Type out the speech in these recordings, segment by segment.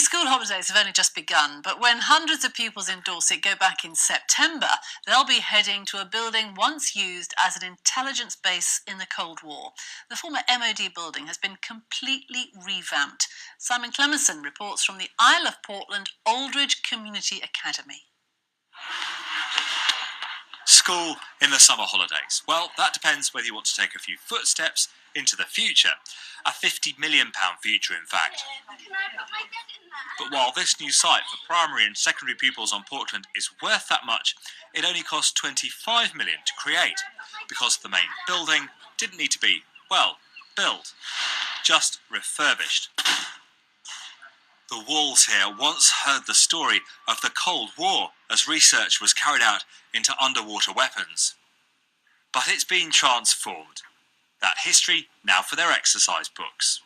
school holidays have only just begun, but when hundreds of pupils in Dorset go back in September, they'll be heading to a building once used as an intelligence base in the Cold War. The former MOD building has been completely revamped. Simon Clemenson reports from the Isle of Portland Aldridge Community Academy. School in the summer holidays. Well, that depends whether you want to take a few footsteps into the future. A £50 million future, in fact. But while this new site for primary and secondary pupils on Portland is worth that much, it only cost £25 million to create, because the main building didn't need to be, well, built, just refurbished. The walls here once heard the story of the Cold War as research was carried out into underwater weapons. But it's been transformed. That history now for their exercise books.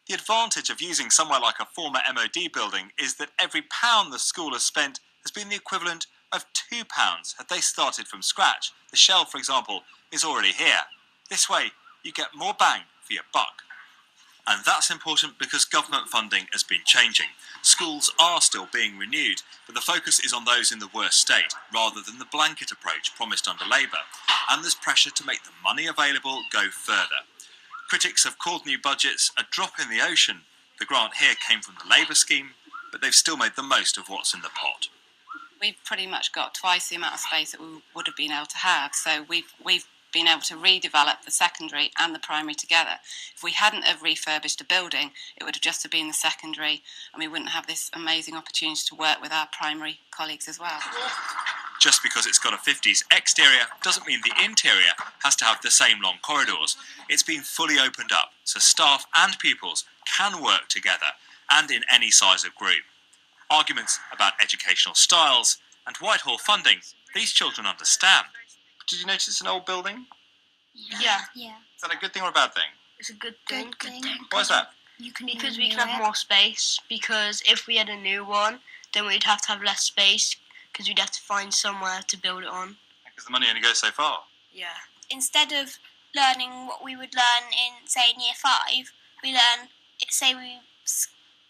The advantage of using somewhere like a former MOD building is that every pound the school has spent has been the equivalent of £2 had they started from scratch. The shell, for example, is already here. This way, you get more bang for your buck. And that's important because government funding has been changing. Schools are still being renewed, but the focus is on those in the worst state, rather than the blanket approach promised under Labour. And there's pressure to make the money available go further. Critics have called new budgets a drop in the ocean. The grant here came from the Labour scheme, but they've still made the most of what's in the pot. We've pretty much got twice the amount of space that we would have been able to have, so we've been able to redevelop the secondary and the primary together. If we hadn't have refurbished a building, it would have just been the secondary, and we wouldn't have this amazing opportunity to work with our primary colleagues as well. Just because it's got a 50s exterior doesn't mean the interior has to have the same long corridors. It's been fully opened up, so staff and pupils can work together, and in any size of group. Arguments about educational styles and Whitehall funding, these children understand. Did you notice it's an old building? Yeah. Is that a good thing or a bad thing? It's a good thing. Why is that? Because we can have more space. Because if we had a new one, then we'd have to have less space. Because we'd have to find somewhere to build it on. Because the money only goes so far. Yeah. Instead of learning what we would learn in, say, in year 5, we learn, say we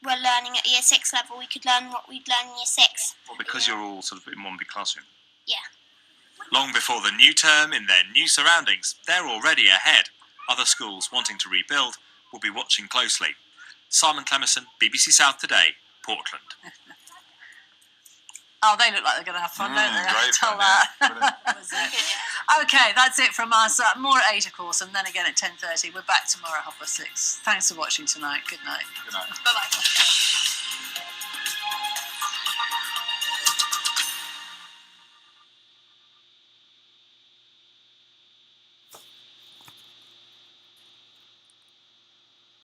were learning at year 6 level, we could learn what we'd learn in year 6. Well, because you're all sort of in one big classroom. Yeah. Long before the new term, in their new surroundings, they're already ahead. Other schools wanting to rebuild will be watching closely. Simon Clemenson, BBC South Today, Portland. Oh, they look like they're going to have fun, don't they? Great Tell fun, that. yeah. Okay, that's it from us. More at 8, of course, and then again at 10:30. We're back tomorrow at 6:30. Thanks for watching tonight. Good night. Good night. Bye-bye.